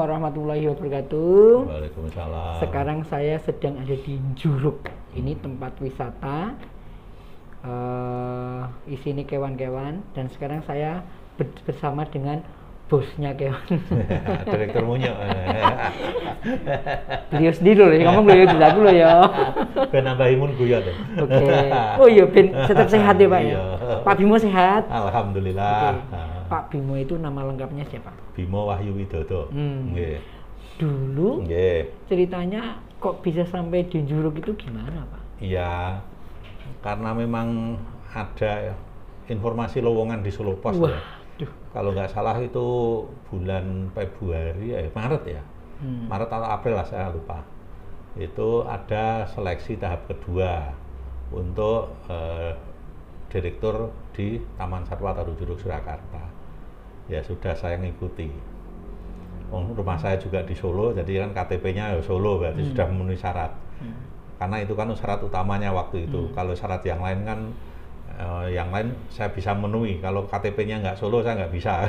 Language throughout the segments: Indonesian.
warahmatullahi wabarakatuh. Waalaikumsalam. Sekarang saya sedang ada di Njuruk. Ini tempat wisata. Isinya kewan-kewan. Dan sekarang saya bersama dengan bosnya kewan. Direktur Munyo. Beliau sendiri loh, ngomong beliau di aku loh ya. Ben nambah imun guyon. Oke. Oh iya, Ben tetap sehat ya Pak ya. Pak Bimo sehat. Alhamdulillah. Pak Bimo itu nama lengkapnya siapa? Bimo Wahyu Widodo. Nggih. Dulu Nggih. ceritanya kok bisa sampai di Njuruk itu gimana Pak? Iya. Karena memang ada informasi lowongan di Solo Pos ya. Kalau nggak salah itu bulan Februari, Maret ya. Maret atau April lah, saya lupa. Itu ada seleksi tahap kedua untuk direktur di Taman Satwa Taru Juruk Surakarta. Ya sudah, saya ngikuti. Rumah saya juga di Solo, jadi kan KTP-nya Solo, berarti sudah memenuhi syarat. Karena itu kan syarat utamanya waktu itu. Kalau syarat yang lain kan yang lain saya bisa memenuhi. Kalau KTP-nya nggak Solo, saya nggak bisa.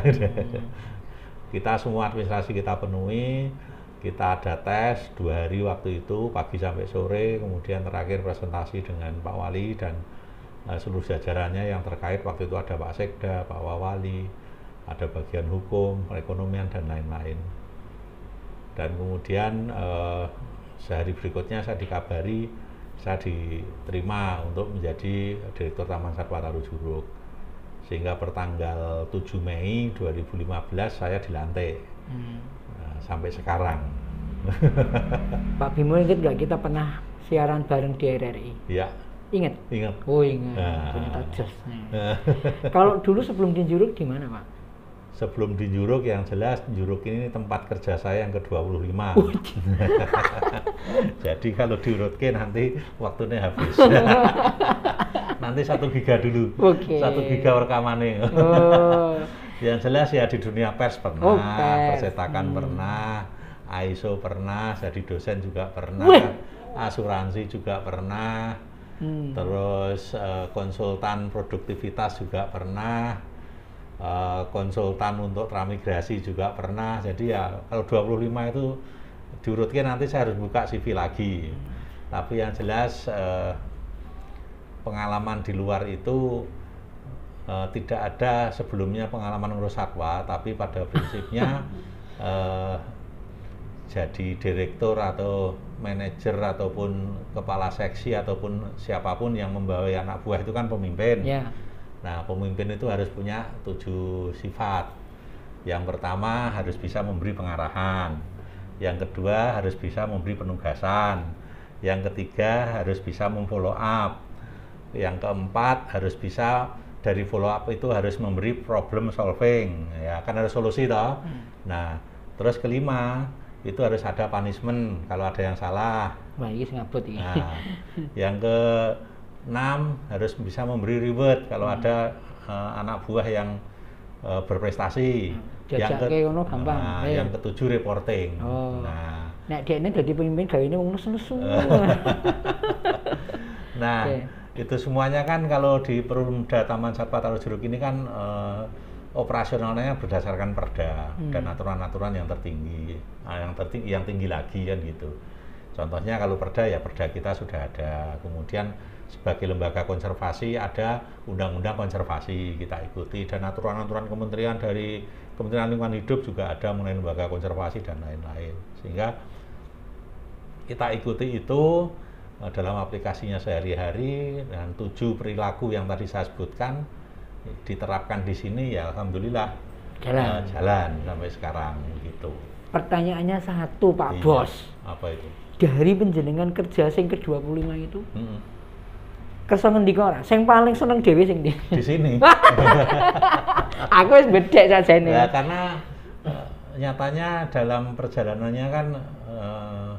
Kita semua administrasi kita penuhi. Kita ada tes 2 hari waktu itu, pagi sampai sore. Kemudian terakhir presentasi dengan Pak Wali dan seluruh jajarannya yang terkait. Waktu itu ada Pak Sekda, Pak Wawali, ada bagian hukum, perekonomian, dan lain-lain. Dan kemudian sehari berikutnya saya dikabari saya diterima untuk menjadi Direktur Taman Satwa Taru Juruk. Sehingga pertanggal 7 Mei 2015 saya dilantik. Sampai sekarang. Pak Bimo ingat nggak kita pernah siaran bareng di RRI? Iya. Ingat? Ingat. Oh ingat. Ternyata jasnya. Kalau dulu sebelum di Njuruk di mana Pak? Sebelum di Njuruk yang jelas Njuruk ini tempat kerja saya yang ke-25. Jadi kalau diurutkan nanti waktunya habis. Nanti 1 giga dulu. 1 giga rekamannya. Yang jelas ya di dunia pers pernah, percetakan pernah, ISO pernah, jadi dosen juga pernah, asuransi juga pernah, terus konsultan produktivitas juga pernah, konsultan untuk transmigrasi juga pernah. Jadi ya kalau 25 itu diurutkan nanti saya harus buka CV lagi. Tapi yang jelas pengalaman di luar itu tidak ada sebelumnya pengalaman ngurus satwa, tapi pada prinsipnya jadi direktur atau manajer ataupun kepala seksi ataupun siapapun yang membawa anak buah itu kan pemimpin. Nah, pemimpin itu harus punya 7 sifat. Yang pertama harus bisa memberi pengarahan. Yang kedua harus bisa memberi penugasan. Yang ketiga harus bisa memfollow up. Yang keempat harus bisa dari follow up itu harus memberi problem solving, ya kan ada solusi toh. Nah, terus kelima itu harus ada punishment kalau ada yang salah. Wah, ini ngabut ini. Nah, yang ke-6 harus bisa memberi reward kalau ada anak buah yang berprestasi. Yang ke-7 reporting. Nah, nek dekne dadi pemimpin gawene wong nesu-nesu. Nah, itu semuanya kan kalau di Perumda Taman Satwa Taru Juruk ini kan operasionalnya berdasarkan perda dan aturan-aturan yang tertinggi, yang tinggi lagi kan gitu. Contohnya kalau perda ya perda kita sudah ada. Kemudian sebagai lembaga konservasi ada undang-undang konservasi kita ikuti, dan aturan-aturan kementerian dari Kementerian Lingkungan Hidup juga ada mengenai lembaga konservasi dan lain-lain. Sehingga kita ikuti itu dalam aplikasinya sehari-hari, dan 7 perilaku yang tadi saya sebutkan diterapkan di sini, ya alhamdulillah jalan sampai sekarang gitu. Pertanyaannya satu Pak Bos. Apa itu? Dari penjenengan kerja sing ke-25 itu, kersa ngendi ora? Sing paling seneng dhewe sing ndi? Di sini. Aku wis bedhek sajane. Ya karena nyatanya dalam perjalanannya kan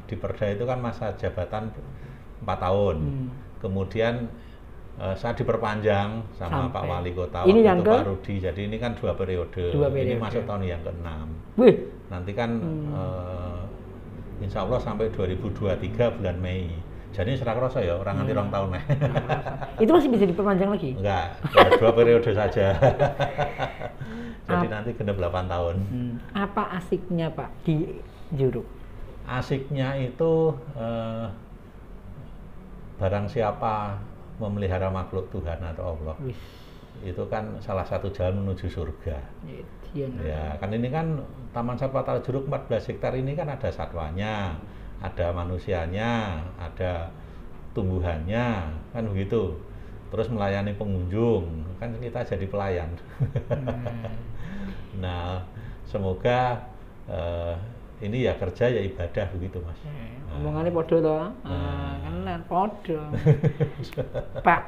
di Perda itu kan masa jabatan 4 tahun. Kemudian saya diperpanjang sama Pak Wali Kota waktu itu Pak Rudi. Jadi ini kan 2 periode. Ini masuk tahun yang ke-6. Nanti kan insya Allah sampai 2023 bulan Mei. Jadi serak rasa ya, orang nanti 2 tahun. Itu masih bisa diperpanjang lagi? Enggak, 2 periode saja. Jadi nanti genap 8 tahun. Apa asiknya Pak di Juruk? Asiknya itu barang siapa memelihara makhluk Tuhan atau Allah, itu kan salah satu jalan menuju surga. Ya, kan ini kan Taman Satwa Taru Juruk 14 hektar ini kan ada satwanya, ada manusianya, ada tumbuhannya, kan begitu. Terus melayani pengunjung, kan kita jadi pelayan. Nah, semoga ini ya kerja ya ibadah begitu Mas. Omongannya podo toh, kan podo. Pak,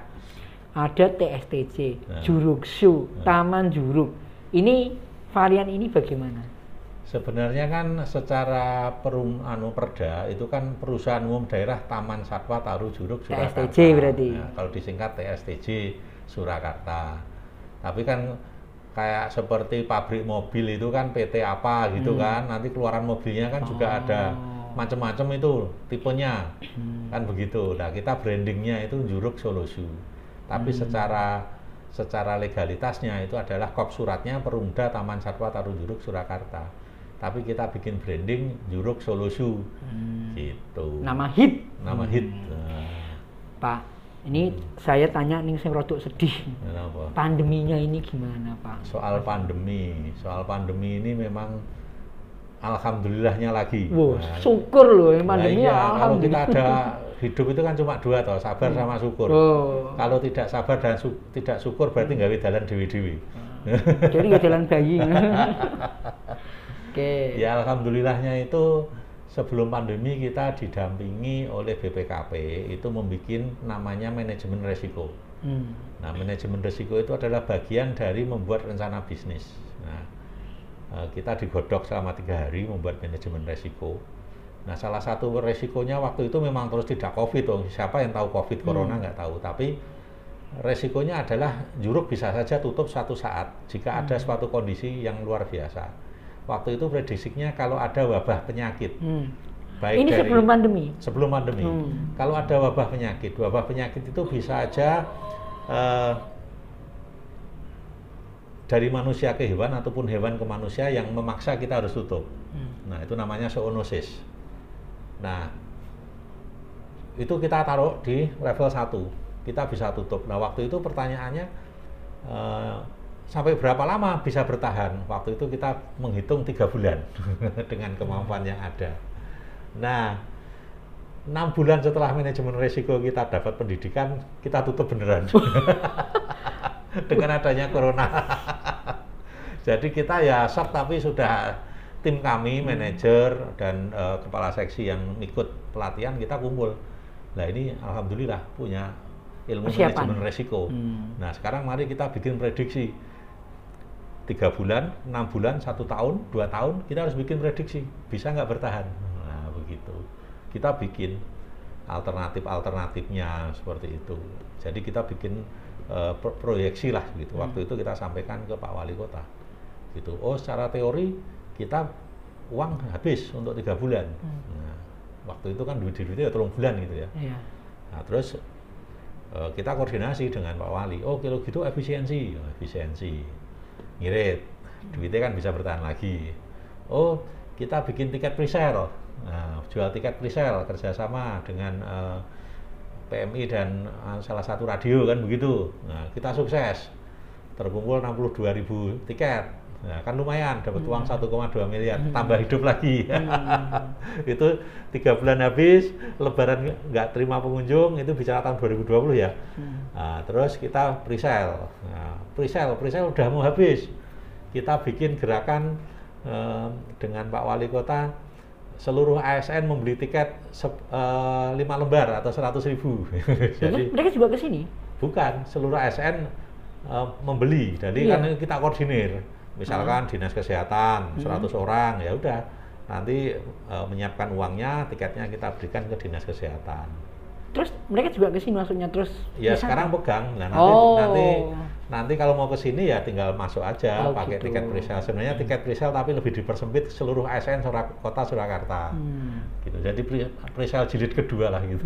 ada TSTJ, Juruk Zoo, Taman Juruk. Ini varian ini bagaimana? Sebenarnya kan secara perda itu kan perusahaan umum daerah Taman Satwa Taru Juruk Surakarta. TSTJ berarti. Nah, kalau disingkat TSTJ Surakarta. Tapi kan kayak seperti pabrik mobil itu kan PT apa gitu kan, nanti keluaran mobilnya kan juga ada macam-macam itu tipenya, kan begitu. Nah kita brandingnya itu Juruk Solo Zoo. Tapi secara legalitasnya itu adalah kop suratnya Perumda Taman Satwa Taru Juruk Surakarta. Tapi kita bikin branding Juruk Solo Zoo, gitu. Nama hit. Nama hit. Pak, ini saya tanya nih saya rodok sedih. Kenapa? Pandeminya ini gimana Pak? Soal pandemi ini memang alhamdulillahnya lagi. Syukur loh pandemi. Iya, kalau kita ada hidup itu kan cuma dua toh, sabar sama syukur. Kalau tidak sabar dan tidak syukur berarti gawe dalan dewi-dewi. Jadi ya jalan bayi. Oke. Ya alhamdulillahnya itu sebelum pandemi kita didampingi oleh BPKP itu membuat namanya manajemen resiko. Nah manajemen resiko itu adalah bagian dari membuat rencana bisnis. Nah kita digodok selama 3 hari membuat manajemen resiko. Nah salah satu resikonya waktu itu memang terus tidak COVID. Siapa yang tahu COVID corona nggak tahu. Tapi resikonya adalah Juruk bisa saja tutup suatu saat jika ada suatu kondisi yang luar biasa. Waktu itu prediksinya kalau ada wabah penyakit, baik ini sebelum pandemi. Sebelum pandemi, kalau ada wabah penyakit itu bisa aja dari manusia ke hewan ataupun hewan ke manusia yang memaksa kita harus tutup. Nah itu namanya zoonosis. Nah itu kita taruh di level 1, kita bisa tutup. Nah waktu itu pertanyaannya sampai berapa lama bisa bertahan? Waktu itu kita menghitung 3 bulan dengan kemampuan yang ada. Nah, 6 bulan setelah manajemen resiko kita dapat pendidikan, kita tutup beneran. Dengan adanya corona. Jadi kita ya shock, tapi sudah tim kami, manajer dan kepala seksi yang ikut pelatihan kita kumpul. Nah ini alhamdulillah punya ilmu manajemen resiko. Nah sekarang mari kita bikin prediksi. 3 bulan, 6 bulan, 1 tahun, 2 tahun, kita harus bikin prediksi. Bisa nggak bertahan? Nah, begitu. Kita bikin alternatifnya seperti itu. Jadi kita bikin proyeksi lah gitu. Waktu itu kita sampaikan ke Pak Wali Kota. Gitu. Oh, secara teori kita uang habis untuk 3 bulan. Nah, waktu itu kan duit-duitnya 3 bulan gitu ya. Nah, terus kita koordinasi dengan Pak Wali. Oh, kalau gitu efisiensi. Ngirit, duitnya kan bisa bertahan lagi. Oh, kita bikin tiket presale. Nah, jual tiket presale kerjasama dengan PMI dan salah satu radio kan begitu. Nah, kita sukses. Terkumpul 62.000 tiket. Nah, kan lumayan dapat uang 1,2 miliar, tambah hidup lagi. Itu 3 bulan habis, lebaran nggak terima pengunjung, itu bicara tahun 2020 ya. Nah, terus kita presale. Nah, presale udah mau habis. Kita bikin gerakan dengan Pak Wali Kota, seluruh ASN membeli tiket 5 lembar atau 100.000. Jadi mereka juga ke sini? Bukan, seluruh ASN membeli. Jadi kan kita koordinir. Misalkan dinas kesehatan 100 orang, ya udah nanti menyiapkan uangnya, tiketnya kita berikan ke dinas kesehatan. Terus mereka juga ke sini maksudnya terus? Ya sekarang pegang. Nah, nanti kalau mau ke sini ya tinggal masuk aja pakai gitu. Tiket presale. Sebenarnya tiket presale tapi lebih dipersempit seluruh ASN Kota Surakarta. Gitu. Jadi presale jilid kedua lah gitu.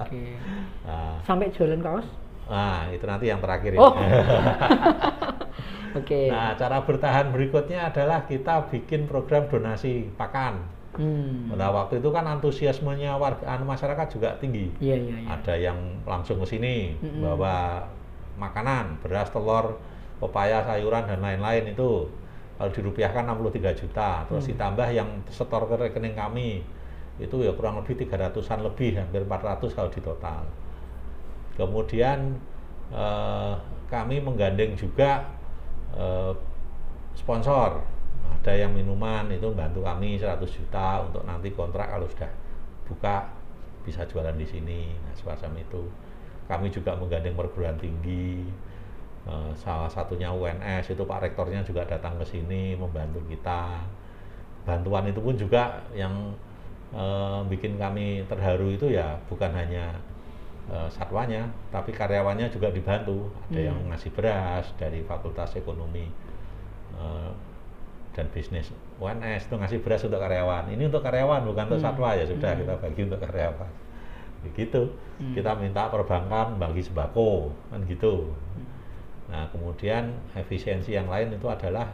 Okay. Sampai jualan kaos? Nah, itu nanti yang terakhir. Oke. Nah, cara bertahan berikutnya adalah kita bikin program donasi pakan. Nah, waktu itu kan antusiasmenya warga masyarakat juga tinggi. Iya. Ada yang langsung ke sini bawa makanan, beras, telur, pepaya, sayuran dan lain-lain itu. Kalau dirupiahkan 63 juta, terus ditambah yang setor ke rekening kami itu ya kurang lebih 300-an lebih, hampir 400 kalau di total. Kemudian kami menggandeng juga sponsor, ada yang minuman itu bantu kami 100 juta untuk nanti kontrak kalau sudah buka bisa jualan di sini, nah, semacam itu. Kami juga menggandeng perguruan tinggi, salah satunya UNS itu Pak Rektornya juga datang ke sini membantu kita. Bantuan itu pun juga yang bikin kami terharu itu ya bukan hanya satwanya, tapi karyawannya juga dibantu. Ada yang ngasih beras dari Fakultas Ekonomi dan Bisnis UNS itu ngasih beras untuk karyawan. Ini untuk karyawan bukan untuk satwa, ya sudah kita bagi untuk karyawan. Begitu. Kita minta perbankan bagi sembako kan gitu. Nah, kemudian efisiensi yang lain itu adalah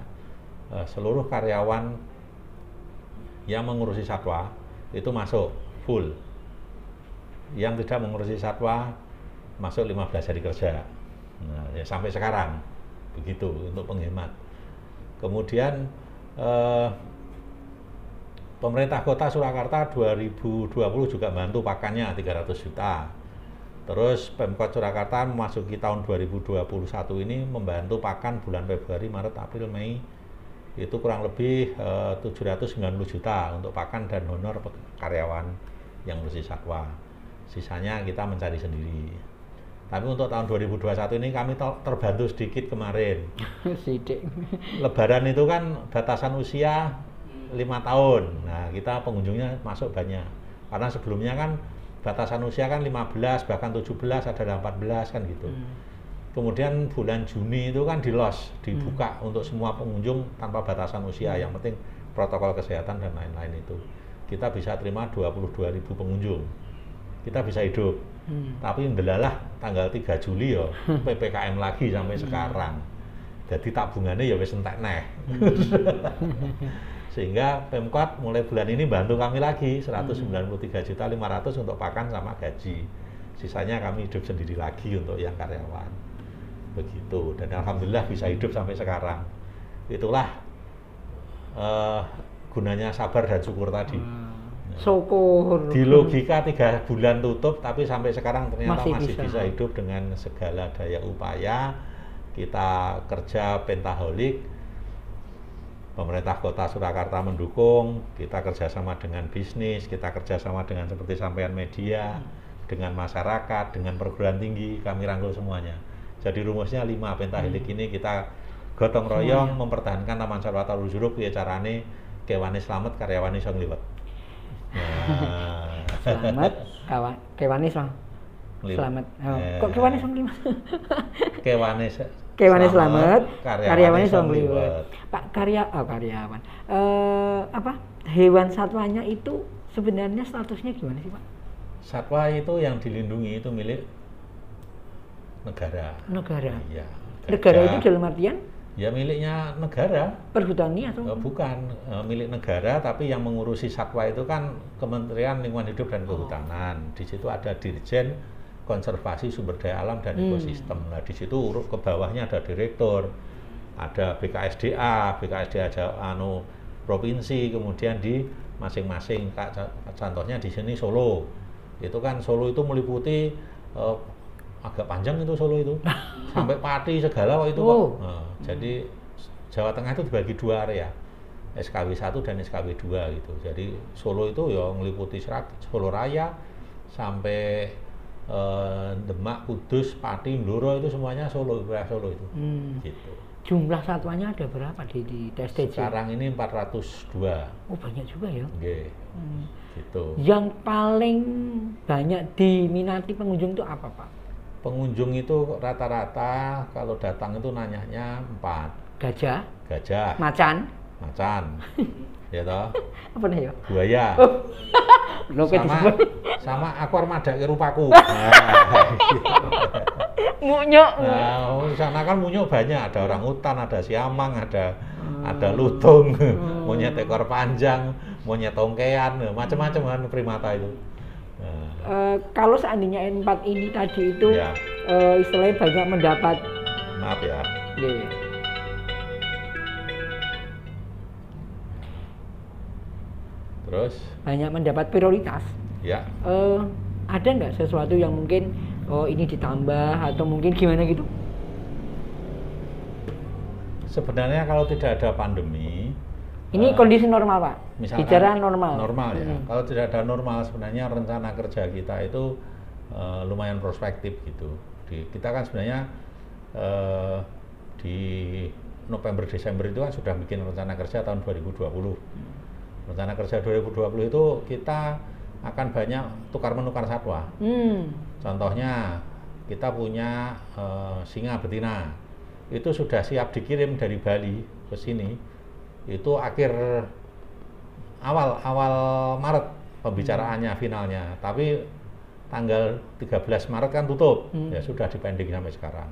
seluruh karyawan yang mengurusi satwa itu masuk full. Yang tidak mengurusi satwa masuk 15 hari kerja. Nah, ya sampai sekarang begitu untuk penghemat. Kemudian pemerintah Kota Surakarta 2020 juga bantu pakannya 300 juta. Terus Pemkot Surakarta memasuki tahun 2021 ini membantu pakan bulan Februari, Maret, April, Mei itu kurang lebih 790 juta untuk pakan dan honor karyawan yang bersih satwa. Sisanya kita mencari sendiri. Tapi untuk tahun 2021 ini kami terbantu sedikit kemarin. Lebaran itu kan batasan usia 5 tahun. Nah, kita pengunjungnya masuk banyak. Karena sebelumnya kan batasan usia kan 15, bahkan 17, ada 14 kan gitu. Kemudian bulan Juni itu kan dibuka untuk semua pengunjung tanpa batasan usia. Yang penting protokol kesehatan dan lain-lain itu. Kita bisa terima 22.000 pengunjung. Kita bisa hidup. Tapi ndelalah tanggal 3 Juli ya PPKM lagi sampai sekarang. Jadi tabungannya ya wis entek neh. Sehingga Pemkot mulai bulan ini bantu kami lagi 193.500.000 untuk pakan sama gaji. Sisanya kami hidup sendiri lagi untuk yang karyawan. Begitu, dan alhamdulillah bisa hidup sampai sekarang. Itulah gunanya sabar dan syukur tadi. Syukur. Di logika 3 bulan tutup, tapi sampai sekarang ternyata masih bisa hidup dengan segala daya upaya. Kita kerja pentaholik. Pemerintah Kota Surakarta mendukung, kita kerjasama dengan bisnis, kita kerjasama dengan seperti sampean media, dengan masyarakat, dengan perguruan tinggi, kami rangkul semuanya. Jadi rumusnya 5 pentahelik ini kita gotong royong mempertahankan Taman Satwa Talujuruk ya carane kewane slamet karyawane iso ngliwet. Selamat kewane iso. Selamat. Kok kewane iso ngliwet? Kewane selamat, karyawannya iso ngliwet. Pak karyawan. Hewan satwanya itu sebenarnya statusnya gimana sih, Pak? Satwa itu yang dilindungi itu milik negara. Iya. Negara itu dalam artian? Ya miliknya negara. Perhutani atau? Bukan, milik negara, tapi yang mengurusi satwa itu kan Kementerian Lingkungan Hidup dan Kehutanan. Di situ ada Dirjen Konservasi Sumber Daya Alam dan Ekosistem. Nah, di situ urut ke bawahnya ada direktur, ada BKSDA provinsi, kemudian di masing-masing. Contohnya di sini Solo. Itu kan Solo itu meliputi agak panjang itu Solo itu. Sampai Pati segala kok itu, Pak. Nah, jadi Jawa Tengah itu dibagi 2 area. SKW 1 dan SKW 2 gitu. Jadi Solo itu ya meliputi Solo Raya sampai Demak, Kudus, Pati, Blora itu semuanya Solo, wilayah Solo itu. Gitu. Jumlah satwanya ada berapa di TSDJ? Sekarang ini 402. Oh, banyak juga ya. Nggih. Gitu. Yang paling banyak diminati pengunjung itu apa, Pak? Pengunjung itu rata-rata kalau datang itu nanyanya 4. Gajah. Macan. Ya toh? Apa nih ya? Buaya. Sama aku armada ke rupaku. Munyuk. Nah, di sana kan munyuk banyak, ada orang hutan, ada siamang, ada lutung, monyet ekor panjang, monyet tongkean, macam-macam kan primata itu. Kalau seandainya N4 ini tadi itu Ya. Istilahnya banyak mendapat, Maaf ya. yeah, Terus banyak mendapat prioritas. ya, Ada nggak sesuatu yang mungkin ini ditambah atau mungkin gimana gitu? sebenarnya kalau tidak ada pandemi, Ini kondisi normal, Pak. misalkan Bicara normal. Normal ya. Kalau tidak ada normal, sebenarnya rencana kerja kita itu lumayan prospektif gitu. Kita kan sebenarnya di November Desember itu kan sudah bikin rencana kerja tahun 2020. Rencana kerja 2020 itu kita akan banyak tukar menukar satwa. Contohnya kita punya singa betina, itu sudah siap dikirim dari Bali ke sini. Itu awal Maret pembicaraannya finalnya, tapi tanggal 13 Maret kan tutup, ya sudah dipending sampai sekarang.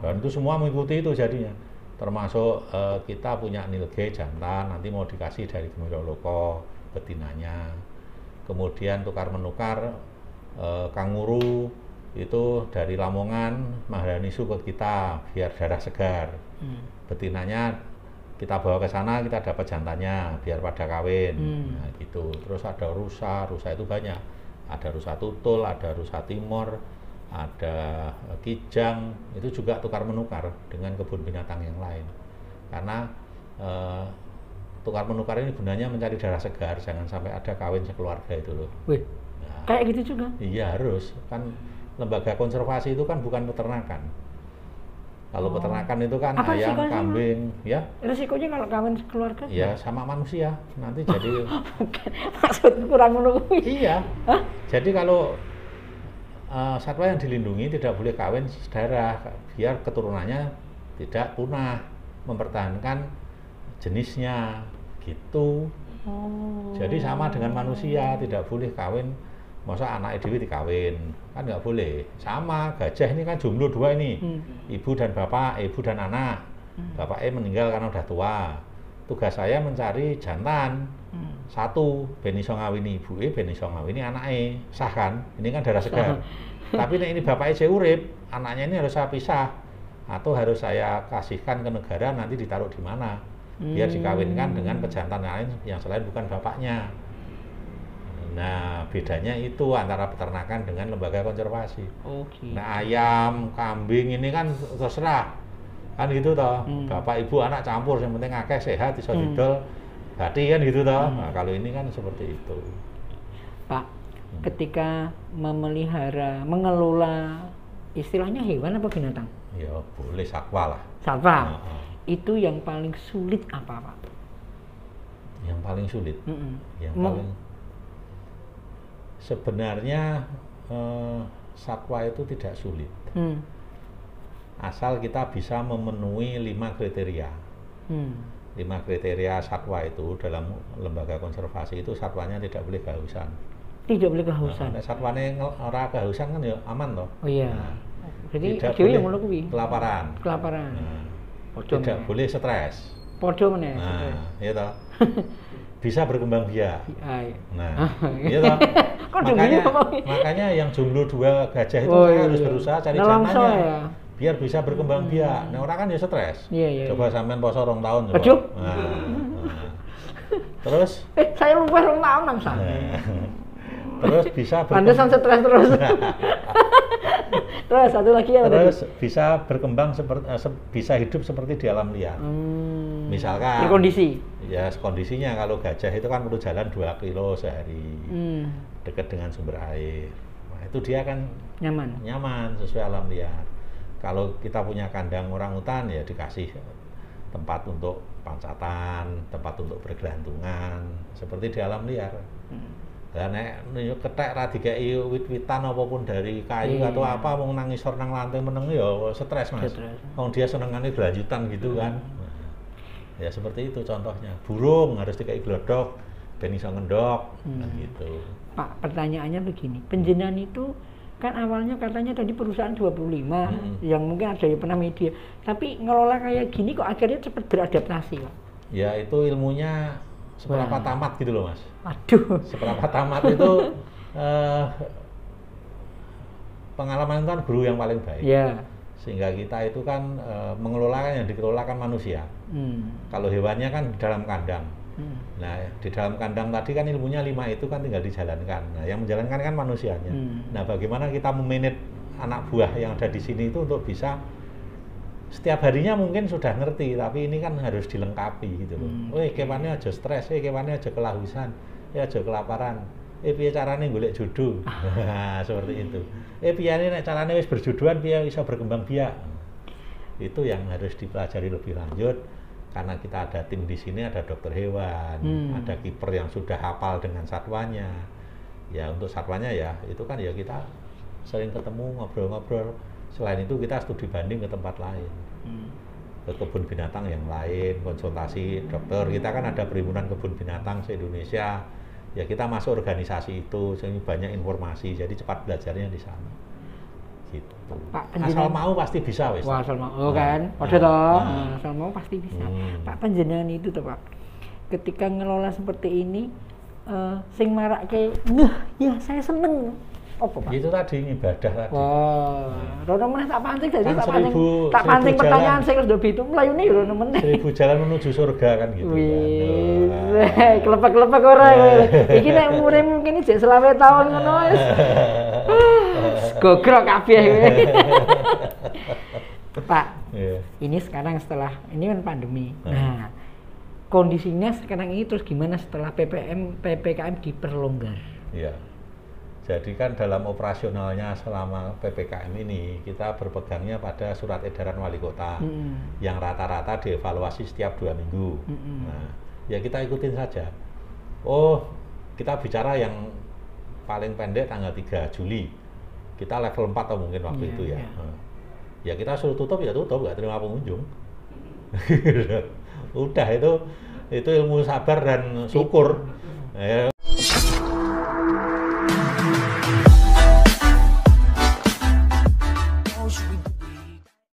Dan itu semua mengikuti itu jadinya, termasuk kita punya nilge jantan, nanti mau dikasih dari Gemuloloko betinanya. Kemudian tukar menukar kanguru itu dari Lamongan Maharanisu ke kita biar darah segar. Betinanya kita bawa ke sana, kita dapat jantannya biar pada kawin. Nah, gitu. Terus ada rusa itu banyak. Ada rusa tutul, ada rusa timor, ada kijang, itu juga tukar menukar dengan kebun binatang yang lain. Karena tukar menukar ini gunanya mencari darah segar, jangan sampai ada kawin sekeluarga itu loh. Wih, nah, kayak gitu juga? Iya harus, kan lembaga konservasi itu kan bukan peternakan. Kalau peternakan itu kan apa ayam, kambing, ya. Risikonya kalau kawin sekeluarga? Ya sama manusia, nanti jadi. Maksud kurang menunggu. Iya. Hah? Jadi kalau satwa yang dilindungi tidak boleh kawin sedarah, biar keturunannya tidak punah, mempertahankan jenisnya, gitu. Jadi sama dengan manusia, tidak boleh kawin. Masa anak dewi dikawin, kan nggak boleh. Sama gajah ini kan jomblo dua ini, ibu dan bapak, ibu dan anak. Bapaknya meninggal karena udah tua. Tugas saya mencari jantan satu, ben iso ngawini ibuke, ben iso ngawini anake. Sah kan? Ini kan darah segar. Tapi ini bapaknya saya urip, anaknya ini harus saya pisah atau harus saya kasihkan ke negara, nanti ditaruh di mana biar dikawinkan dengan pejantan lain yang selain bukan bapaknya. Nah, bedanya itu antara peternakan dengan lembaga konservasi. Nah, ayam, kambing ini kan terserah. Kan gitu toh. Bapak ibu anak campur, yang penting akeh sehat iso didol. Berarti kan gitu toh. Nah, kalau ini kan seperti itu. Pak, ketika memelihara, mengelola istilahnya hewan apa binatang? Ya, boleh satwa lah. Satwa. Itu yang paling sulit apa, Pak? Yang paling sulit. Yang paling sebenarnya satwa itu tidak sulit, asal kita bisa memenuhi 5 kriteria. 5 kriteria satwa itu dalam lembaga konservasi itu satwanya tidak boleh kehausan. Tidak boleh kehausan. Nah, satwane ora kehausan kan ya aman toh. Oh iya. Nah, jadi tidak boleh kelaparan. Nah, tidak boleh stres. Podo meneh. Nah, iya toh. Bisa berkembang biak. Nah, iya toh. Makanya yang jomblo 2 gajah itu saya harus berusaha cari jantannya ya, biar bisa berkembang biak. Nah, orang kan ya stres. Coba sampean poso 2 tahun coba. Terus saya lupa 2 tahun langsung. Terus bisa Pantesan stres terus. Terus satu lagi ya. Terus bisa berkembang bisa hidup seperti di alam liar. Misalkan kondisi. Ya kondisinya kalau gajah itu kan perlu jalan 2 kilo sehari, dekat dengan sumber air. Nah, itu dia kan nyaman sesuai alam liar. Kalau kita punya kandang orangutan ya dikasih tempat untuk pancatan, tempat untuk bergelantungan, seperti di alam liar. Dan nek ketek ra dikeki wit-witan apapun dari kayu atau apa mau nang ngisor nang lantai meneng ya stres Mas. Wong dia senengane berlanjutan gitu kan. Ya seperti itu contohnya. Burung harus dikei glodok ben iso ngendok gitu. Pak, pertanyaannya begini. Penjenengan itu kan awalnya katanya tadi perusahaan 25 yang mungkin ada yang pernah media, tapi ngelola kayak gini kok akhirnya cepat beradaptasi Pak? Ya itu ilmunya seberapa tamat gitu loh Mas. Aduh. Seberapa tamat itu pengalaman itu kan guru yang paling baik. Ya. Sehingga kita itu kan mengelola yang dikelolakan manusia. Kalau hewannya kan di dalam kandang. Nah di dalam kandang tadi kan ilmunya 5 itu kan tinggal dijalankan. Nah yang menjalankan kan manusianya. Nah bagaimana kita memanage anak buah yang ada di sini itu untuk bisa setiap harinya mungkin sudah ngerti, tapi ini kan harus dilengkapi gitu loh. Kewannya aja stres, kewannya aja kelausan, aja kelaparan. Piye carane golek jodoh. Nah, seperti itu. Piye nek carane wis berjodohan piye bisa berkembang biak. Itu yang harus dipelajari lebih lanjut karena kita ada tim di sini, ada dokter hewan, ada kiper yang sudah hafal dengan satwanya. Ya untuk satwanya ya itu kan ya kita sering ketemu ngobrol-ngobrol. Selain itu kita studi banding ke tempat lain, ke kebun binatang yang lain, konsultasi dokter. Kita kan ada perhimpunan kebun binatang se-Indonesia. Ya kita masuk organisasi itu, sehingga banyak informasi. Jadi cepat belajarnya di sana. Gitu. Pak, asal mau pasti bisa wis. Wah, asal mau kan. Padha toh. Asal mau pasti bisa. Pak panjenengan itu tuh Pak. Ketika ngelola seperti ini sing marake, ya saya seneng. Apa Pak? Itu tadi ibadah tadi. Rono meneh tak pancing dadi kan tak pancing pertanyaan sing wis ndok itu mlayune ya rono meneh. 1000 jalan menuju surga kan gitu. Wih, kelepek-kelepek ora. Iki nek umure mungkin jek 20 tahun ngono wis. Gogrok kabeh. Pak. Ini sekarang setelah ini kan pandemi. Nah, kondisinya sekarang ini terus gimana setelah PPKM diperlonggar? Iya. Jadi kan dalam operasionalnya selama PPKM ini kita berpegangnya pada surat edaran wali kota yang rata-rata dievaluasi setiap 2 minggu. Nah, ya kita ikutin saja. Kita bicara yang paling pendek tanggal 3 Juli. Kita level 4 atau mungkin waktu itu ya. Ya kita suruh tutup ya tutup, nggak terima pengunjung. Udah itu ilmu sabar dan syukur.